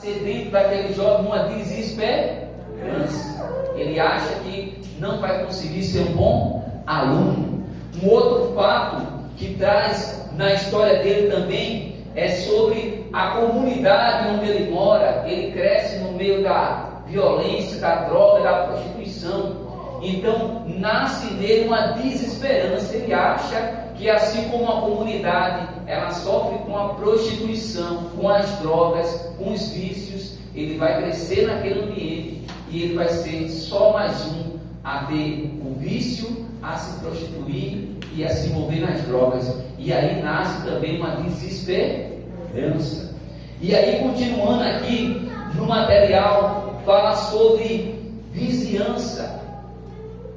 dentro daquele jovem uma desesperança. Ele acha que não vai conseguir ser um bom aluno. Um outro fato que traz na história dele também é sobre a comunidade onde ele mora. Ele cresce no meio da violência, da droga, da prostituição. Então nasce nele uma desesperança. Ele acha que assim como a comunidade ela sofre com a prostituição, com as drogas, com os vícios, ele vai crescer naquele ambiente e ele vai ser só mais um a ter o vício, a se prostituir e a se envolver nas drogas. E aí nasce também uma desesperança. E aí, continuando aqui no material, fala sobre vizinhança.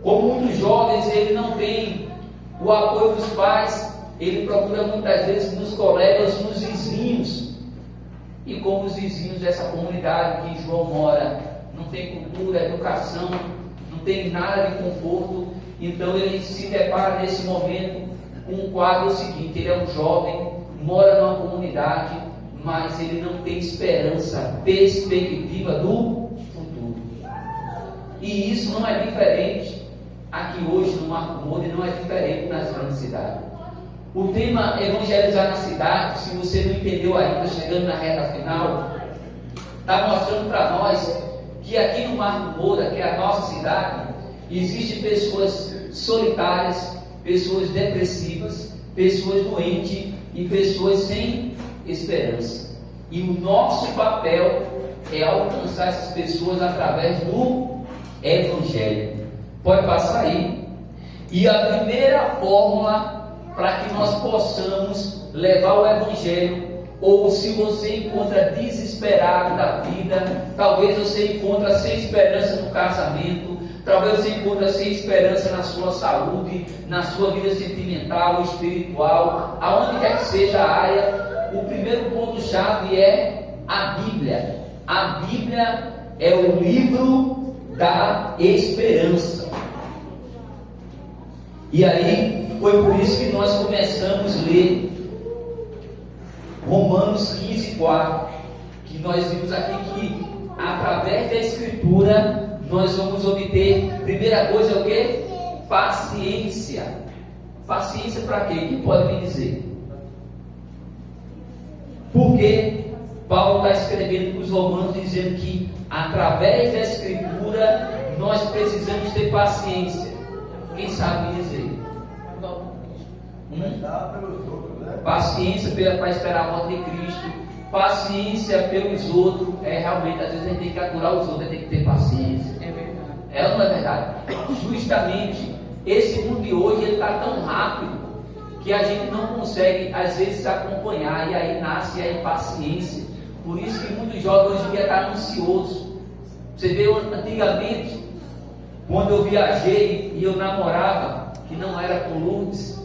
Como muitos jovens, ele não tem o apoio dos pais, ele procura muitas vezes nos colegas, nos vizinhos. E como os vizinhos dessa comunidade que João mora não tem cultura, educação, não tem nada de conforto, então ele se depara nesse momento com um quadro seguinte: ele é um jovem, mora numa comunidade, mas ele não tem esperança, perspectiva do futuro. E isso não é diferente aqui hoje no Marco Moura, não é diferente nas grandes cidades. O tema evangelizar na cidade, se você não entendeu ainda, chegando na reta final, está mostrando para nós que aqui no Marco Moura, que é a nossa cidade, existem pessoas solitárias, pessoas depressivas, pessoas doentes e pessoas sem esperança. E o nosso papel é alcançar essas pessoas através do Evangelho. Pode passar aí. E a primeira fórmula para que nós possamos levar o Evangelho, ou se você encontra desesperado da vida, talvez você encontre sem esperança no casamento, talvez você encontre sem esperança na sua saúde, na sua vida sentimental, espiritual, aonde quer que seja a área, o primeiro ponto-chave é a Bíblia. A Bíblia é o livro da esperança. E aí, foi por isso que nós começamos a ler Romanos 15:4, que nós vimos aqui que através da Escritura nós vamos obter, primeira coisa é o que? Paciência. Paciência para quê? Quem pode me dizer? Porque Paulo está escrevendo para os romanos dizendo que através da Escritura nós precisamos ter paciência. Quem sabe me dizer? Paciência para esperar a morte de Cristo, paciência pelos outros. Realmente, às vezes a gente tem que aturar os outros, tem que ter paciência. É verdade. É ou não é verdade? Justamente, esse mundo de hoje ele está tão rápido que a gente não consegue, às vezes, acompanhar, e aí nasce a impaciência. Por isso que muitos jovens hoje em dia estão ansiosos. Você vê, antigamente, quando eu viajei e eu namorava, que não era com Lourdes,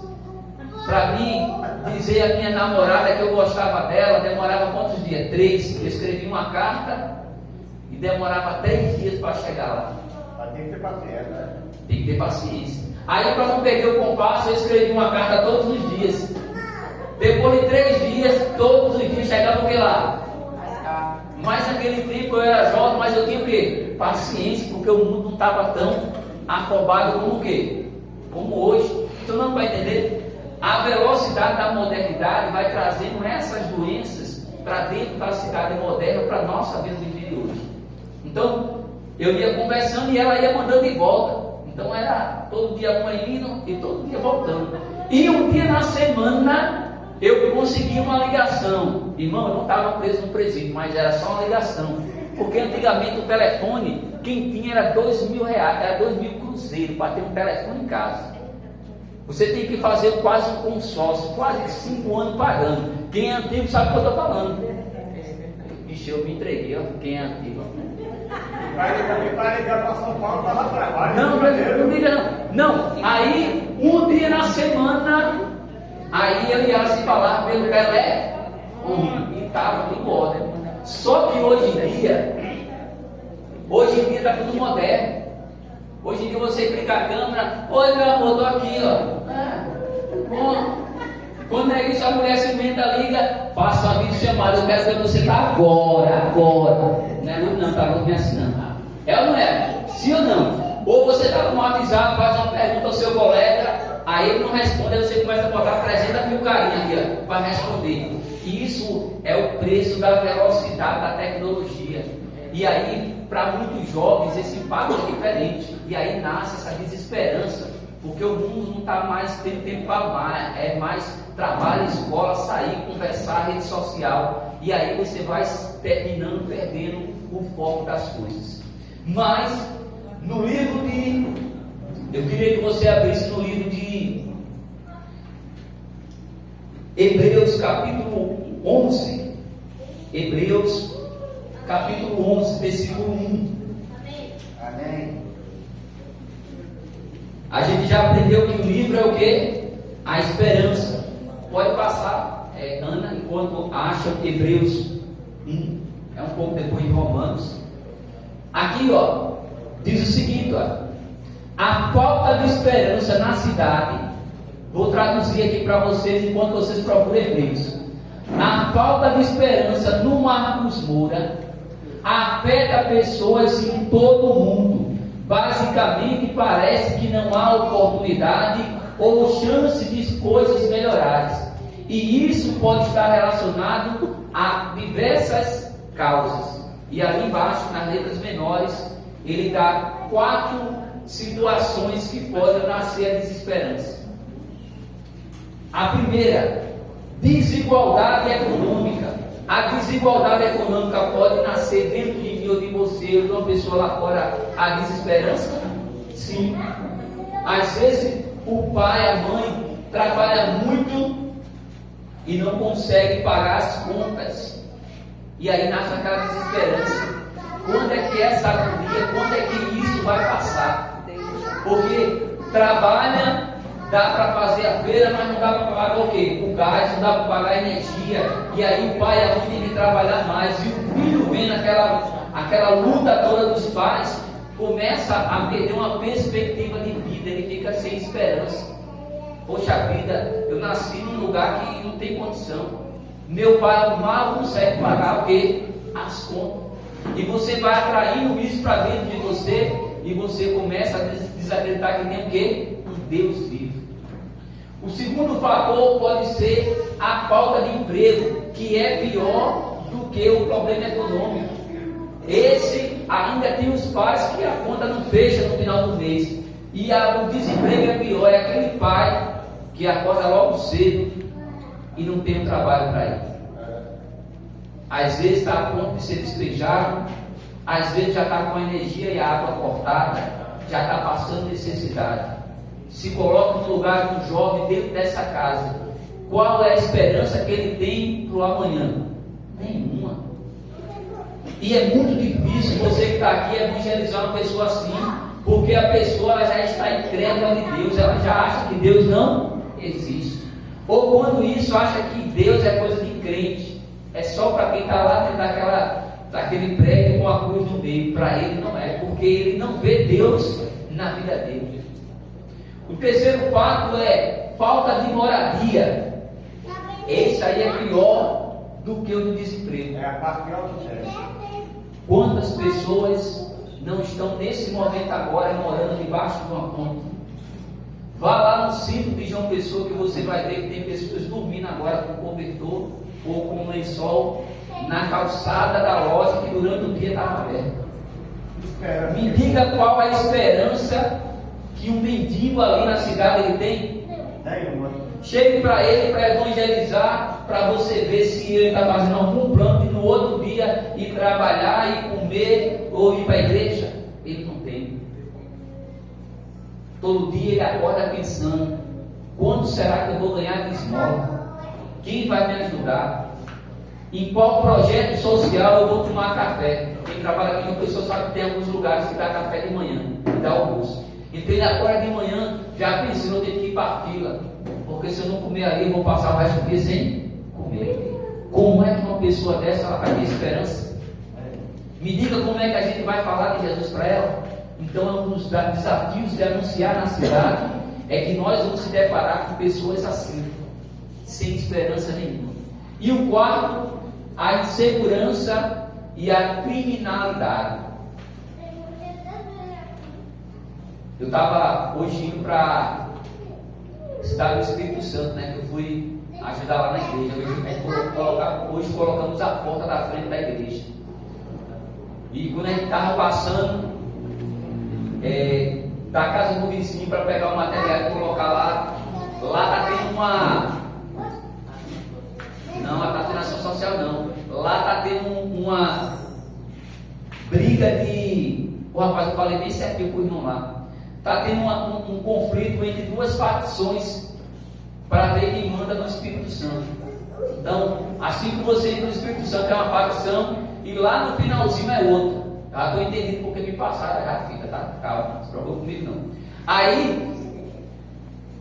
para mim, dizer a minha namorada que eu gostava dela, demorava quantos dias? 3. Eu escrevi uma carta e demorava 3 dias para chegar lá. Tem que ter paciência, né? Tem que ter paciência. Aí, para não perder o compasso, eu escrevi uma carta todos os dias. Depois de 3 dias, todos os dias chegava o que lá? Mas naquele tempo eu era jovem, mas eu tinha o quê? Paciência, porque o mundo não estava tão afobado como o quê? Como hoje. Então não vai entender? A velocidade da modernidade vai trazendo essas doenças para dentro da cidade moderna, para a nossa vida de hoje. Então, eu ia conversando e ela ia mandando de volta. Então era todo dia uma indo e todo dia voltando. E um dia na semana eu consegui uma ligação. Irmão, eu não estava preso no presídio, mas era só uma ligação. Porque antigamente o telefone, quem tinha era R$2.000, era 2.000 cruzeiros para ter um telefone em casa. Você tem que fazer quase um consórcio, quase 5 anos pagando. Quem é antigo sabe o que eu estou falando. Vixe, eu me entreguei, ó. Quem é antigo? Vai ligar para São Paulo, para lá para baixo. Não diga não. Não, aí um dia na semana, aí eu ia se falar pelo telefone e estava tudo ordem. Só que hoje em dia está tudo moderno. Hoje em dia você clica a câmera, oi meu amor, estou aqui, ó. Quando é isso, a mulher ciumenta liga, faça uma videochamada, eu quero ver você está agora. Não é muito não, tá muito me assinando. É ou não é? Sim ou não? Ou você está no WhatsApp, faz uma pergunta ao seu colega, aí ele não responde, aí você começa a botar 300 mil carinhas aqui para responder. E isso é o preço da velocidade da tecnologia. E aí, para muitos jovens, esse impacto é diferente. E aí nasce essa desesperança, porque o mundo não está mais tendo tempo para amar, é mais trabalho, escola, sair, conversar, rede social. E aí você vai terminando perdendo o foco das coisas. Mas, no livro de... Eu queria que você abrisse no livro de Hebreus, capítulo 11. Hebreus, capítulo 11, versículo 1. Amém. A gente já aprendeu que o livro é o quê? A esperança. Pode passar, Ana, enquanto acha Hebreus 1. É um pouco depois de Romanos. Aqui, ó, diz o seguinte, ó. A falta de esperança na cidade. Vou traduzir aqui para vocês enquanto vocês procuram Hebreus. A falta de esperança no Marcos Moura afeta pessoas em todo o mundo. Basicamente parece que não há oportunidade ou chance de coisas melhorarem. E isso pode estar relacionado a diversas causas. E ali embaixo, nas letras menores, ele dá 4 situações que podem nascer a desesperança. A primeira, desigualdade econômica. A desigualdade econômica pode nascer dentro de mim ou de você ou de uma pessoa lá fora. A desesperança? Sim. Às vezes o pai, a mãe trabalha muito e não consegue pagar as contas. E aí nasce aquela desesperança. Quando é que essa agonia, quando é que isso vai passar? Porque trabalha, dá para fazer a feira, mas não dá para pagar o quê? O gás, não dá para pagar a energia. E aí o pai e a mãe têm que trabalhar mais. E o filho vendo aquela luta toda dos pais, começa a perder uma perspectiva de vida, ele fica sem esperança. Poxa vida, eu nasci num lugar que não tem condição. Meu pai mal consegue pagar o quê? As contas. E você vai atraindo isso para dentro de você e você começa a desacreditar que tem o quê? Um Deus vivo. O segundo fator pode ser a falta de emprego, que é pior do que o problema econômico. Esse ainda tem os pais que a conta não fecha no final do mês. E o desemprego é pior, é aquele pai que acorda logo cedo e não tem um trabalho para ele. Às vezes está a ponto de ser despejado, às vezes já está com a energia e a água cortada, já está passando necessidade. Se coloca no lugar de um jovem dentro dessa casa. Qual é a esperança que ele tem para o amanhã? Nenhuma. E é muito difícil você que está aqui evangelizar uma pessoa assim, porque a pessoa ela já está incrédula de Deus, ela já acha que Deus não existe. Ou quando isso acha que Deus é coisa de crente, é só para quem está lá dentro daquele prédio com a cruz no meio. Para ele não é, porque ele não vê Deus na vida dele. O terceiro fato é falta de moradia. Esse aí é pior do que o do desemprego. É a parte pior que tem. Quantas pessoas não estão nesse momento agora morando debaixo de uma ponte? Vá lá no centro de João Pessoa que você vai ver que tem pessoas dormindo agora com cobertor ou com lençol na calçada da loja que durante o dia estava aberta. Me diga qual a esperança que um mendigo ali na cidade ele tem. Chegue para ele para evangelizar, para você ver se ele está fazendo algum plano de no outro dia ir trabalhar, ir comer ou ir para a igreja. Ele não tem. Todo dia ele acorda pensando: quando será que eu vou ganhar de esmola? Quem vai me ajudar? Em qual projeto social eu vou tomar café? Quem trabalha aqui no pessoal sabe que tem alguns lugares que dá café de manhã, que dá almoço. Então ele acorda de manhã já pensando: eu tenho que ir para a fila, porque se eu não comer ali eu vou passar o resto do dia sem comer. Como é que uma pessoa dessa ela vai ter esperança? Me diga como é que a gente vai falar de Jesus para ela. Então é um dos desafios de anunciar na cidade é que nós vamos se deparar com pessoas assim, sem esperança nenhuma. E o quarto, a insegurança e a criminalidade. Eu estava hoje indo para a cidade do Espírito Santo, né? Que eu fui ajudar lá na igreja. Hoje colocamos a porta da frente da igreja. E quando a gente estava passando da casa do vizinho para pegar o material e colocar lá está tendo não, a ação social não. Lá está tendo uma briga de. O rapaz, eu falei bem certinho com o irmão lá. Está tendo um conflito entre duas facções para ver quem manda no Espírito Santo. Então, assim que você entra no Espírito Santo é uma facção e lá no finalzinho é outra. Já estou entendendo porque me passaram já a fita, tá? Calma, não se preocupe comigo não. Aí,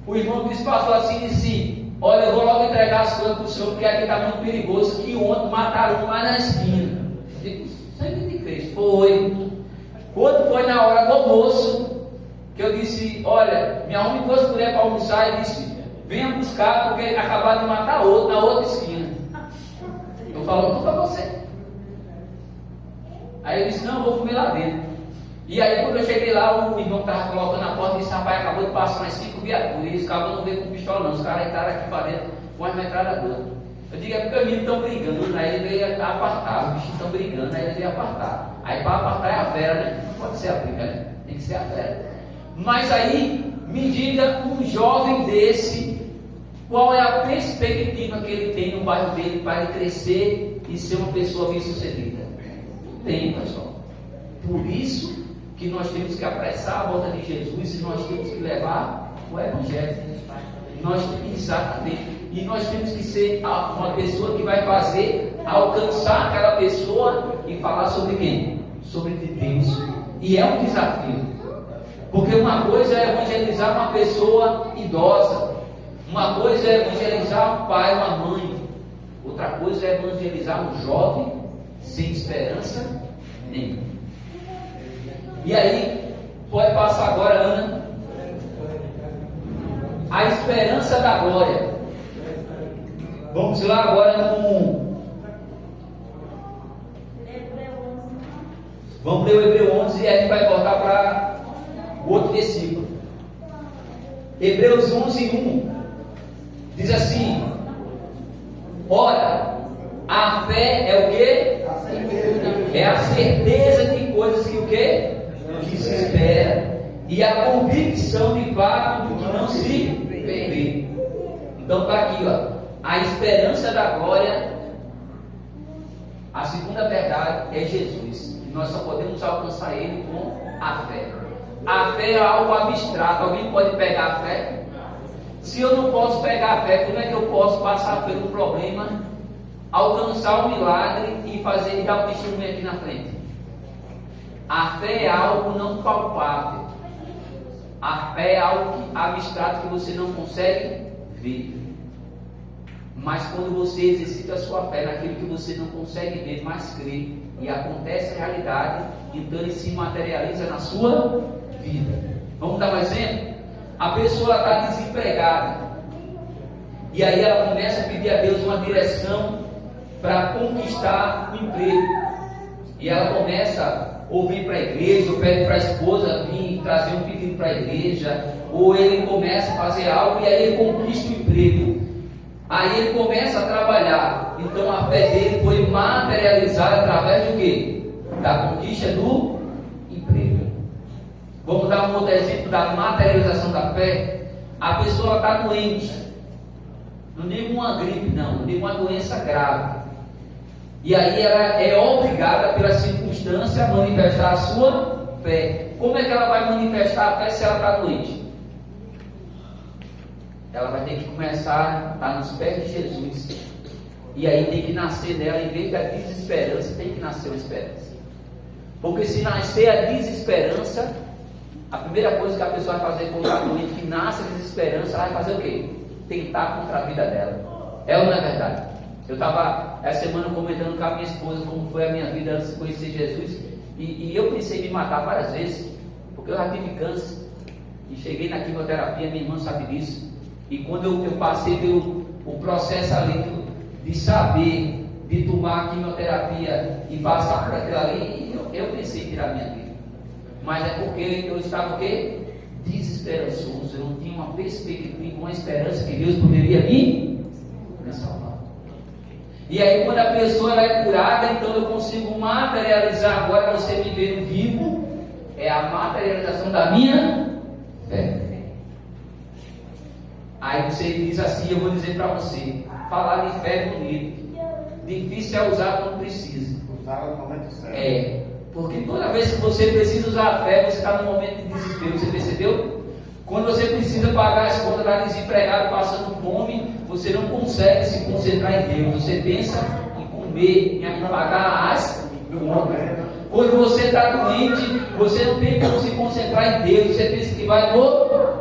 o irmão Cristo passou assim e disse: olha, eu vou logo entregar as coisas para o senhor, porque aqui está muito perigoso, que ontem mataram um lá na esquina. Eu digo: sangue de Cristo. Foi. Quando foi na hora do almoço, que eu disse: olha, me arrume 2 colheres para almoçar, e disse: venha buscar, porque acabaram de matar outro na outra esquina. Eu falo: não foi você. Aí eu disse: não, eu vou comer lá dentro. E aí quando eu cheguei lá, o irmão estava colocando a porta e disse: rapaz, acabou de passar mais 5 viaturas. E os caras não veio com pistola não, os caras entraram aqui para dentro com as metralhadoras. Eu digo: é porque os meninos estão brigando. Aí ele veio apartar, os bichos estão brigando, aí ele veio apartar. Aí para apartar é a fera, né? Não pode ser a briga, né? Tem que ser a fera. Mas aí, me diga, um jovem desse, qual é a perspectiva que ele tem no bairro dele para ele crescer e ser uma pessoa bem sucedida? Tem, pessoal. Por isso que nós temos que apressar a volta de Jesus e nós temos que levar o Evangelho. Exatamente. E nós temos que ser uma pessoa que vai fazer alcançar aquela pessoa e falar sobre quem? Sobre Deus. E é um desafio. Porque uma coisa é evangelizar uma pessoa idosa, uma coisa é evangelizar um pai, uma mãe, outra coisa é evangelizar um jovem sem esperança nenhuma. E aí, pode passar agora, Ana. A esperança da glória. Vamos lá agora no. Vamos ler o Hebreu 11 e a gente vai voltar para o outro versículo. Hebreus 11:1 diz assim: ora, a fé é o que? É a certeza de coisas que o que? Que se espera, e a convicção de fato do que não se vê. Então está aqui, ó, a esperança da glória. A segunda verdade é Jesus. E nós só podemos alcançar Ele com a fé. A fé é algo abstrato. Alguém pode pegar a fé? Se eu não posso pegar a fé, como é que eu posso passar pelo problema, alcançar o milagre e fazer e dar um testemunho aqui na frente? A fé é algo não palpável. A fé é algo abstrato que você não consegue ver. Mas quando você exercita a sua fé naquilo que você não consegue ver, mas crê, e acontece a realidade, então ele se materializa na sua vida. Vamos dar um exemplo? A pessoa está desempregada, e aí ela começa a pedir a Deus uma direção para conquistar o emprego. E ela começa ou vir para a igreja, ou pede para a esposa vir trazer um pedido para a igreja, ou ele começa a fazer algo e aí ele conquista o emprego. Aí ele começa a trabalhar. Então a fé dele foi materializada através do quê? Da conquista do emprego. Vamos dar um outro exemplo da materialização da fé. A pessoa está doente, não digo uma gripe, não digo uma doença grave. E aí ela é obrigada pela circunstância a manifestar a sua fé. Como é que ela vai manifestar a fé se ela está doente? Ela vai ter que começar a estar nos pés de Jesus. E aí tem que nascer dela, em vez da desesperança, tem que nascer uma esperança. Porque se nascer a desesperança, a primeira coisa que a pessoa vai fazer quando está doente, que nasce a desesperança, ela vai fazer o quê? Tentar contra a vida dela. É ou não é verdade? Eu estava essa semana comentando com a minha esposa como foi a minha vida antes de conhecer Jesus. E eu pensei em me matar várias vezes, porque eu já tive câncer. E cheguei na quimioterapia, minha irmã sabe disso. E quando eu passei pelo o processo ali de saber, de tomar quimioterapia e passar por aquilo ali, eu pensei em tirar minha vida. Mas é porque eu estava o quê? Desesperançoso. Eu não tinha uma perspectiva, uma esperança que Deus poderia me salvar. E aí quando a pessoa ela é curada, então eu consigo materializar. Agora você me vendo vivo, é a materialização da minha fé. Aí você diz assim, eu vou dizer para você, falar de fé é bonito, difícil é usar quando precisa. Usar no momento certo. É, porque toda vez que você precisa usar a fé, você está num momento de desespero. Você percebeu? Quando você precisa pagar as contas, está desempregado, passando fome, você não consegue se concentrar em Deus. Você pensa em comer, em pagar as contas. Quando você está doente, você não tem como se concentrar em Deus. Você pensa que vai morrer.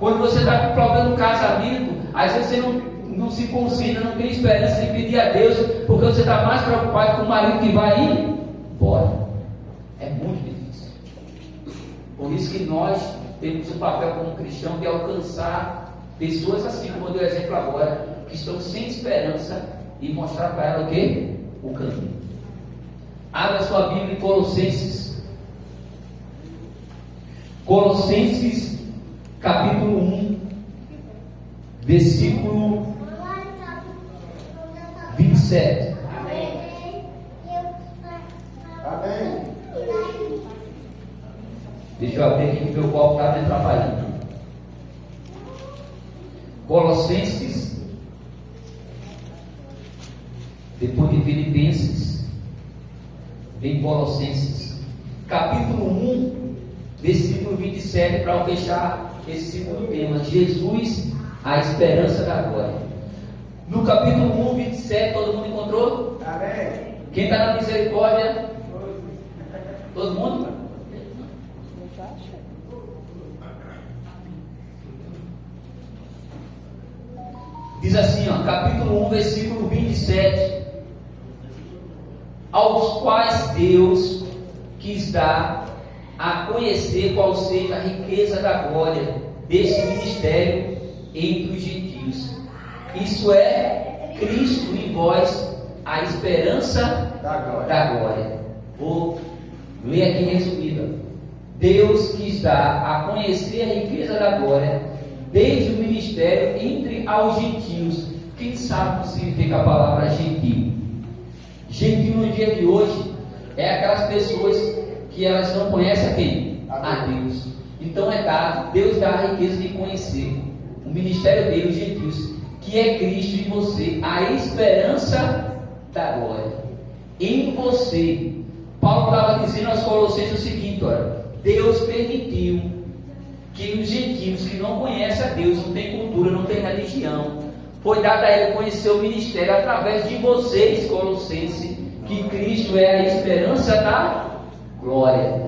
Quando você está com problema no casamento, às vezes você não se concentra, não tem esperança de pedir a Deus, porque você está mais preocupado com o marido que vai ir embora. É muito difícil. Por isso que nós temos o papel como cristão de alcançar pessoas assim, como eu dei o exemplo agora, que estão sem esperança e mostrar para ela o quê? O caminho. Abra sua Bíblia em Colossenses. Colossenses capítulo 1, versículo 27. Amém. Deixa eu abrir aqui que meu copo está me atrapalhando. Colossenses, depois de Filipenses, vem Colossenses, capítulo 1, versículo 27, para fechar esse segundo tema, Jesus, a esperança da glória. No capítulo 1, 27, todo mundo encontrou? Amém. Quem está na misericórdia? Todo mundo? Diz assim, ó, capítulo 1, versículo 27, aos quais Deus quis dar a conhecer qual seja a riqueza da glória deste ministério entre os gentios. Isso é Cristo em vós, a esperança da glória. Vou ler aqui resumida. Deus quis dar a conhecer a riqueza da glória desde o ministério entre aos gentios. Quem sabe o que significa a palavra gentil? Gentil no dia de hoje é aquelas pessoas que elas não conhecem a quem? A Deus. Então é dado, Deus dá a riqueza de conhecer o ministério dele, os gentios, que é Cristo em você, a esperança da glória. Em você, Paulo estava dizendo aos Colossenses o seguinte: olha, Deus permitiu que os gentios que não conhecem a Deus, não tem cultura, não tem religião, foi dado a ele conhecer o ministério através de vocês, Colossenses, que Cristo é a esperança da glória.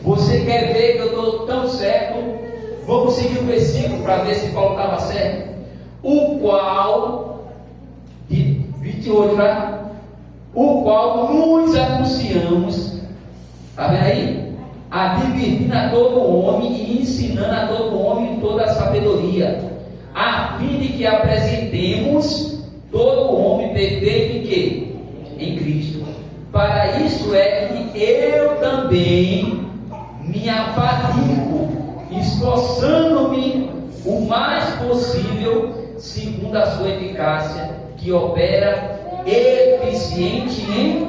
Você quer ver que eu estou tão certo? Vamos seguir o versículo para ver se Paulo estava certo. O qual, de 28, né? O qual nos anunciamos, está vendo aí? Advertindo a todo homem e ensinando a todo homem toda a sabedoria, a fim de que apresentemos todo homem perfeito em quê? Em Cristo. Para isso é que eu também me afadigo, esforçando-me o mais possível, segundo a sua eficácia, que opera eficiente em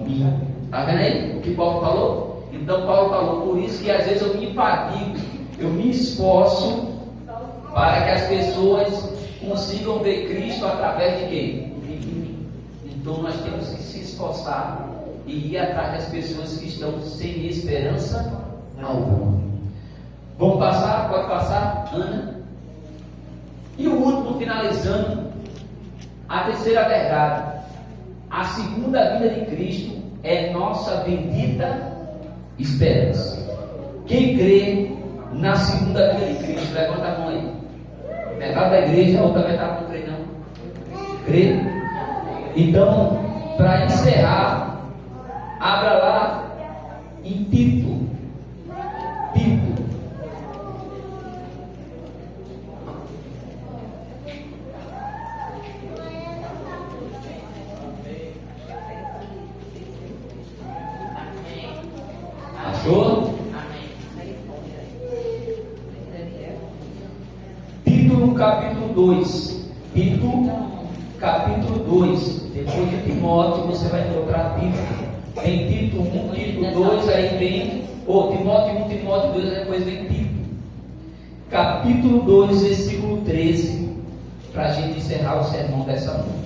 mim. Está vendo aí o que Paulo falou? Então Paulo falou, por isso que às vezes eu me fadigo, eu me esforço para que as pessoas consigam ver Cristo através de quem? De mim. Então nós temos que se esforçar e ir atrás das pessoas que estão sem esperança alguma. Vamos passar? Pode passar, Ana? E o último, finalizando, a terceira verdade: a segunda vinda de Cristo é nossa bendita esperança. Quem crê na segunda vinda de Cristo, levanta a mão aí. Metade da igreja, a outra metade não crê não. Crê? Então, para encerrar, abra lá em Tito. Tito. Show? Tito capítulo 2. Tito capítulo 2. Depois de Timóteo você vai encontrar Tito. Tem Tito 1, Tito 2, aí vem Timóteo 1, Timóteo 2, depois vem Tito. Capítulo 2, versículo 13, para a gente encerrar o sermão dessa noite.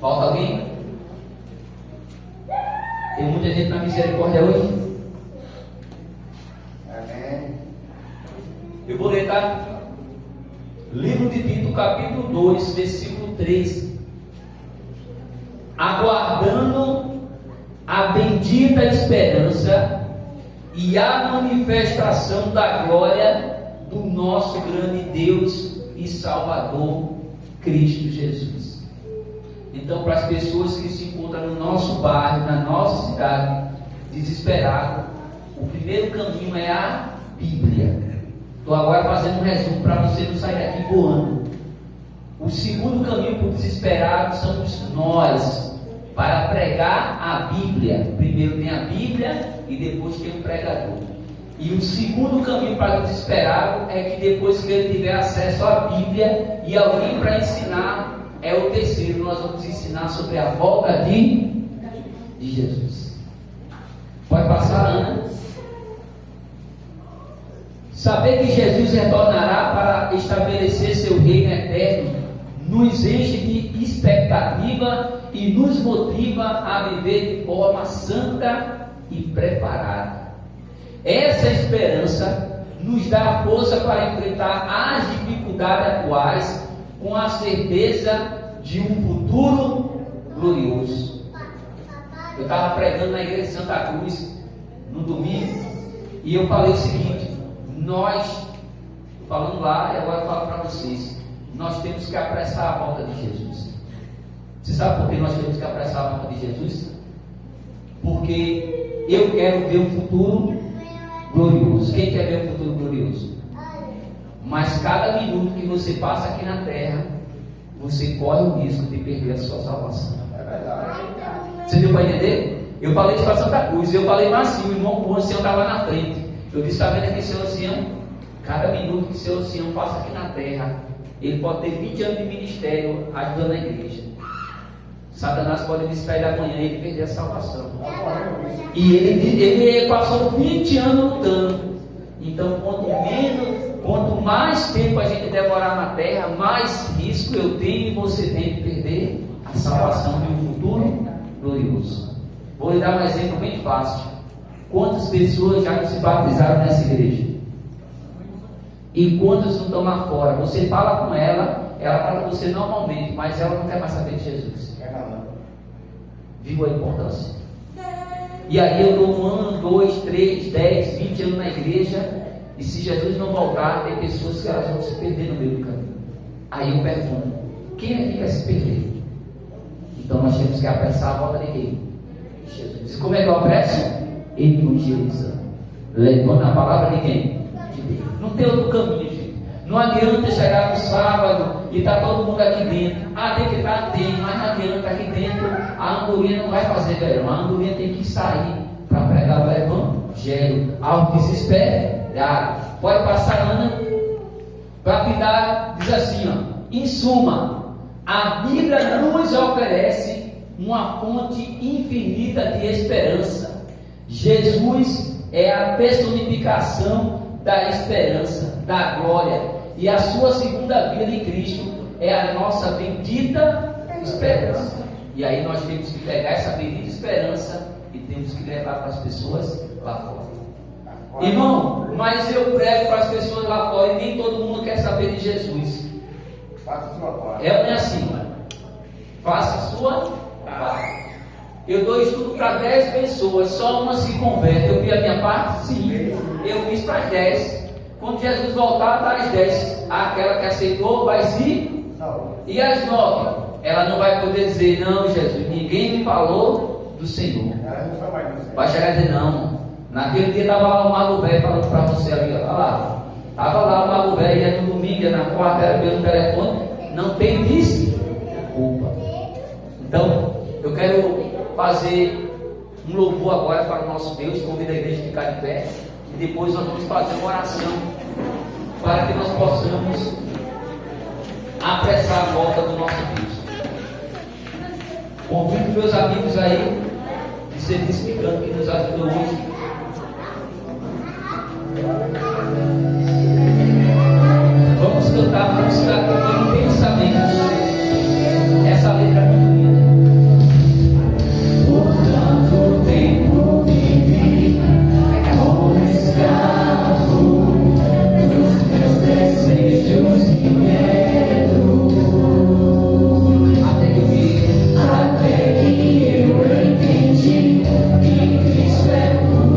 Falta alguém? Tem muita gente na misericórdia hoje? Amém. Eu vou ler, tá? Livro de Tito, capítulo 2, versículo 13. Aguardando a bendita esperança e a manifestação da glória do nosso grande Deus e Salvador, Cristo Jesus. Então, para as pessoas que se encontram no nosso bairro, na nossa cidade, desesperado, o primeiro caminho é a Bíblia. Estou agora fazendo um resumo para você não sair daqui voando. O segundo caminho para o desesperado somos nós, para pregar a Bíblia. Primeiro tem a Bíblia e depois tem o pregador. E o segundo caminho para o desesperado é que depois que ele tiver acesso à Bíblia e alguém para ensinar, é o terceiro. Nós vamos ensinar sobre a volta de Jesus. Pode passar, Ana? Saber que Jesus retornará para estabelecer seu reino eterno nos enche de expectativa e nos motiva a viver de forma santa e preparada. Essa esperança nos dá força para enfrentar as dificuldades atuais com a certeza de um futuro glorioso. Eu estava pregando na igreja de Santa Cruz no domingo e eu falei o seguinte: nós, falando lá, e agora eu falo para vocês, nós temos que apressar a volta de Jesus. Você sabe por que nós temos que apressar a volta de Jesus? Porque eu quero ver um futuro glorioso. Quem quer ver um futuro glorioso? Mas cada minuto que você passa aqui na terra, você corre o risco de perder a sua salvação. É verdade. Você deu para entender? Eu falei isso para Santa Cruz, eu falei macio, o irmão Juan estava na frente. Eu disse: está vendo aqui seu Oceano? Cada minuto que seu Oceano passa aqui na terra, ele pode ter 20 anos de ministério ajudando a igreja. Satanás pode distrair da manhã e ele perder a salvação. E ele passou 20 anos lutando. Então, quanto mais tempo a gente demorar na terra, mais risco eu tenho e você tem de perder a salvação de um futuro glorioso. Vou lhe dar um exemplo bem fácil. Quantas pessoas já se batizaram nessa igreja? E quantas não estão lá fora? Você fala com ela, ela fala com você normalmente, mas ela não quer mais saber de Jesus. Viu a importância? E aí eu dou 1 ano, 2, 3, 10, 20 anos na igreja, e se Jesus não voltar, tem pessoas que elas vão se perder no meio do caminho. Aí eu pergunto: quem aqui quer se perder? Então nós temos que apressar a volta de quem? Jesus. E como é que eu apresso? Evangelizando, levando a palavra de quem? De Deus. Não tem outro caminho, gente. Não adianta chegar no sábado e tá todo mundo aqui dentro. Tem que estar, mas não adianta. Aqui dentro a andorinha não vai fazer verão. A andorinha tem que sair para pregar o evangelho. Ao desesperado. Pode passar, Ana. Para cuidar, diz assim, ó: em suma, a Bíblia nos oferece uma fonte infinita de esperança. Jesus é a personificação da esperança, da glória, e a sua segunda vinda em Cristo é a nossa bendita esperança. E aí nós temos que pegar essa bendita esperança e temos que levar para as pessoas lá fora. Irmão, mas eu prego para as pessoas lá fora e nem todo mundo quer saber de Jesus. Faça a sua parte. É assim, faça a sua parte. Eu dou estudo para 10 pessoas, só uma se converte. Eu fiz a minha parte? Sim. Eu fiz para as 10. Quando Jesus voltar, está as 10. Aquela que aceitou vai se. E as 9? Ela não vai poder dizer: não, Jesus, ninguém me falou do Senhor. Vai chegar e dizer: não. Naquele dia estava lá o mago velho falando para você ali, olha lá. Estava lá o mago velho, ia no domingo, ia na quarta, era pelo telefone. Não tem desculpa. Então, eu quero fazer um louvor agora para o nosso Deus. Convido a igreja a ficar de pé. E depois nós vamos fazer uma oração para que nós possamos apressar a volta do nosso Deus. Convido meus amigos aí de serviço de canto que nos ajudou hoje. Vamos cantar a música intensamente. Essa letra é muito linda. Por tanto tempo vivi como escravo dos meus desejos e medo, até que eu entendi que Cristo é tudo.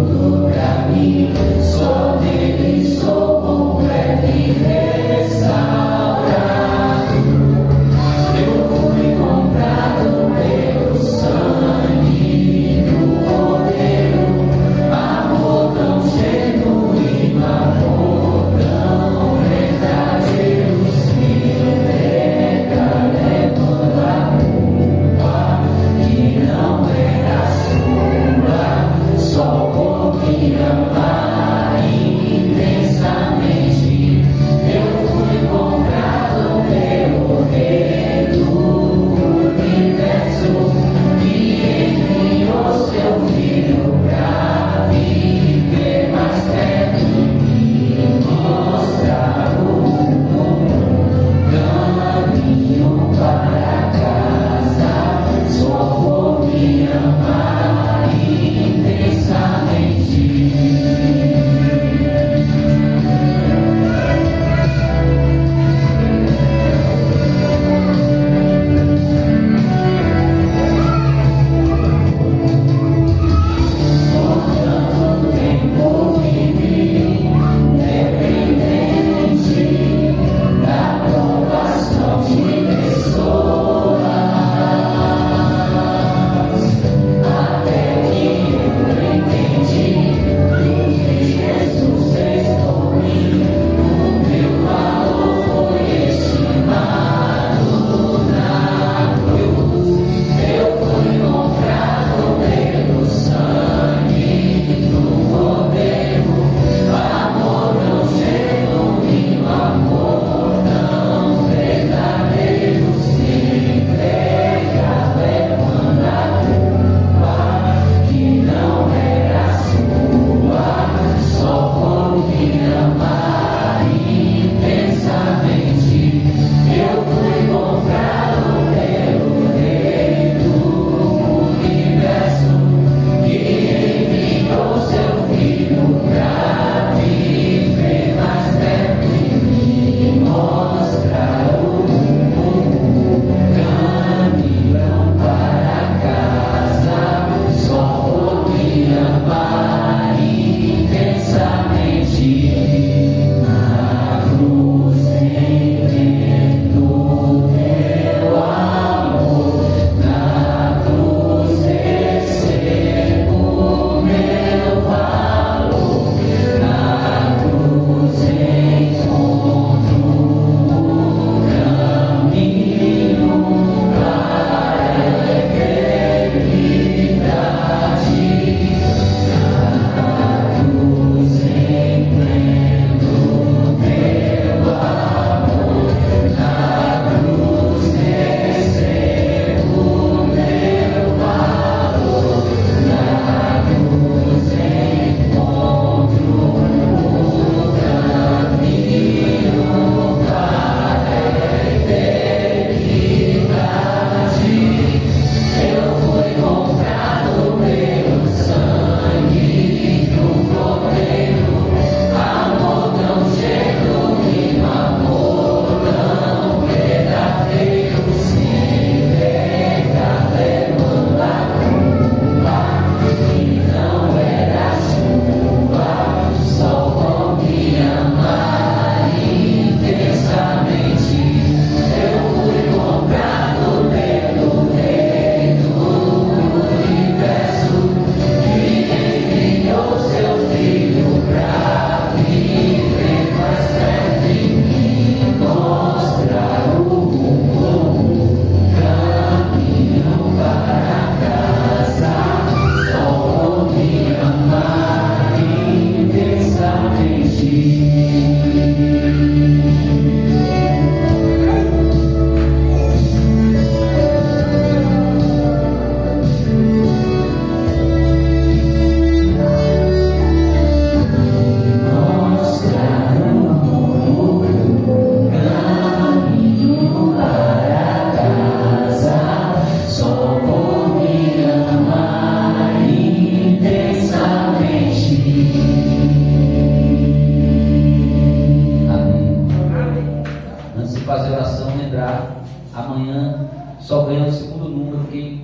de oração, lembrar, amanhã só ganha o segundo número quem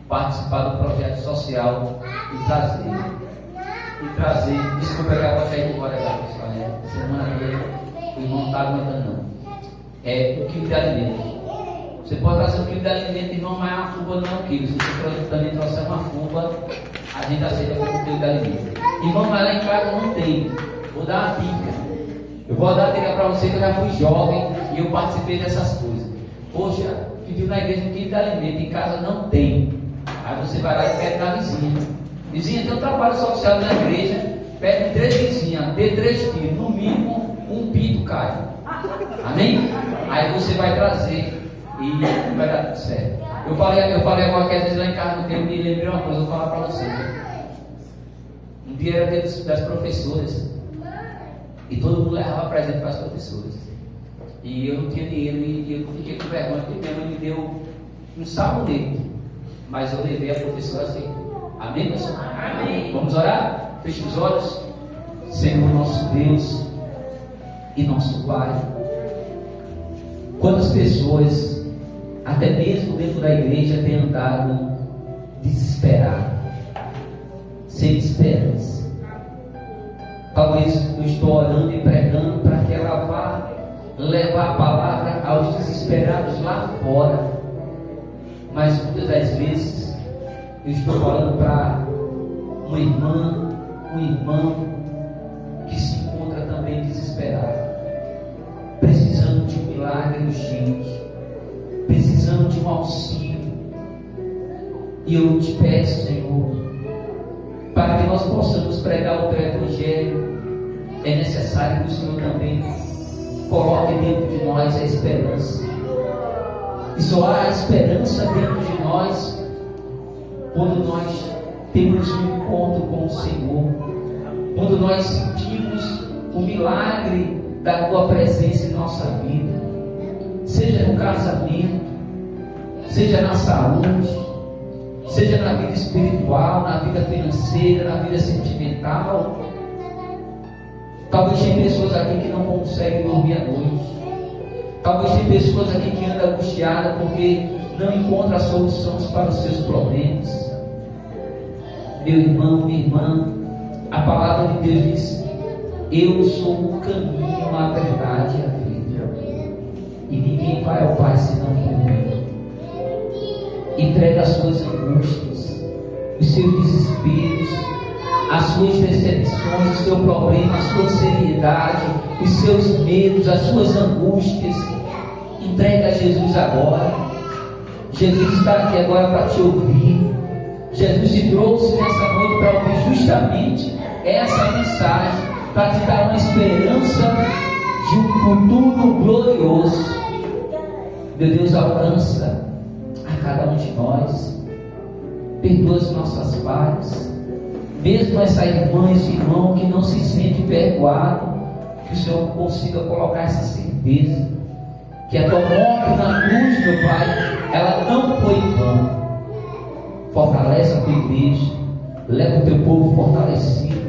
participar do projeto social e trazer, desculpa pegar a voz aí embora, pessoal, semana que o irmão não está aguentando não, o quilo de alimento. Você pode trazer um quilo de alimento, irmão, mas a fuba não é um quilo. Se você também trouxer uma fuba, a gente aceita como um quilo de alimento. Irmão, mas lá em casa não tem. Vou dar uma dica. Eu vou dar uma dica para você que eu já fui jovem e eu participei dessas coisas. Poxa, pediu na igreja um quilo de alimento, em casa não tem. Aí você vai lá e pede na vizinha. Vizinha, tem um trabalho social na igreja, pede 3 vizinhas, dê 3 quilos, no mínimo um pinto cai. Amém? Aí você vai trazer e vai dar tudo certo. Eu falei agora que às vezes lá em casa não tem, me lembrei uma coisa, eu vou falar para você. Um dia era dia das professoras e todo mundo levava presente para as professoras. E eu não tinha dinheiro e eu fiquei com vergonha porque minha mãe me deu um sabonete. Mas eu levei a professora assim. Amém, pessoal? Amém. Vamos orar? Feche os olhos. Senhor nosso Deus e nosso Pai. Quantas pessoas, até mesmo dentro da igreja, têm andado desesperadas, sem esperança. Talvez eu estou orando e pregando para que ela vá levar a palavra aos desesperados lá fora. Mas muitas das vezes eu estou falando para uma irmã, um irmão que se encontra também desesperado, precisando de um milagre urgente, precisando de um auxílio. E eu te peço, Senhor, para que nós possamos pregar o teu evangelho, é necessário que o Senhor também coloque dentro de nós a esperança. E só há esperança dentro de nós quando nós temos um encontro com o Senhor, quando nós sentimos o milagre da tua presença em nossa vida, seja no casamento, seja na saúde, seja na vida espiritual, na vida financeira, na vida sentimental. Talvez tem pessoas aqui que não conseguem dormir à noite. Talvez tem pessoas aqui que andam angustiadas porque não encontram soluções para os seus problemas. Meu irmão, minha irmã, a palavra de Deus diz: eu sou o caminho, a verdade e a vida, e ninguém vai ao Pai senão por mim. Entrega as suas angústias, os seus desesperos, as suas decepções, o seu problema, a sua seriedade, os seus medos, as suas angústias. Entrega a Jesus agora. Jesus está aqui agora para te ouvir. Jesus te trouxe nessa noite para ouvir justamente essa mensagem, para te dar uma esperança de um futuro glorioso. Meu Deus, alcança a cada um de nós, perdoa as nossas falhas, mesmo essa irmã, esse irmão que não se sente perdoado, que o Senhor consiga colocar essa certeza, que a tua morte na cruz, meu Pai, ela não foi em vão. Fortalece a tua igreja, leva o teu povo fortalecido.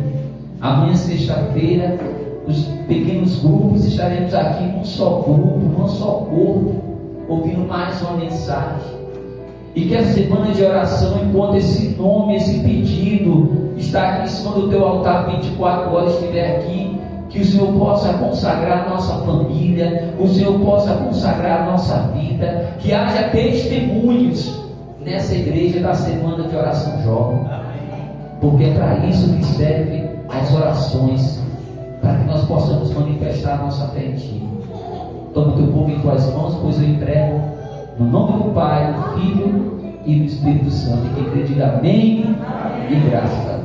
Amanhã, sexta-feira, os pequenos grupos estaremos aqui num só grupo, num só corpo, ouvindo mais uma mensagem. E que a semana de oração, enquanto esse nome, esse pedido está aqui em cima do teu altar 24 horas, estiver aqui, que o Senhor possa consagrar a nossa família, o Senhor possa consagrar a nossa vida, que haja testemunhos nessa igreja da semana de oração jovem, porque é para isso que serve as orações, para que nós possamos manifestar a nossa fé em Ti. Toma o teu povo em tuas mãos, pois eu entrego no nome do Pai, do Filho e do Espírito Santo. E quem crê diga amém, e graças a Deus.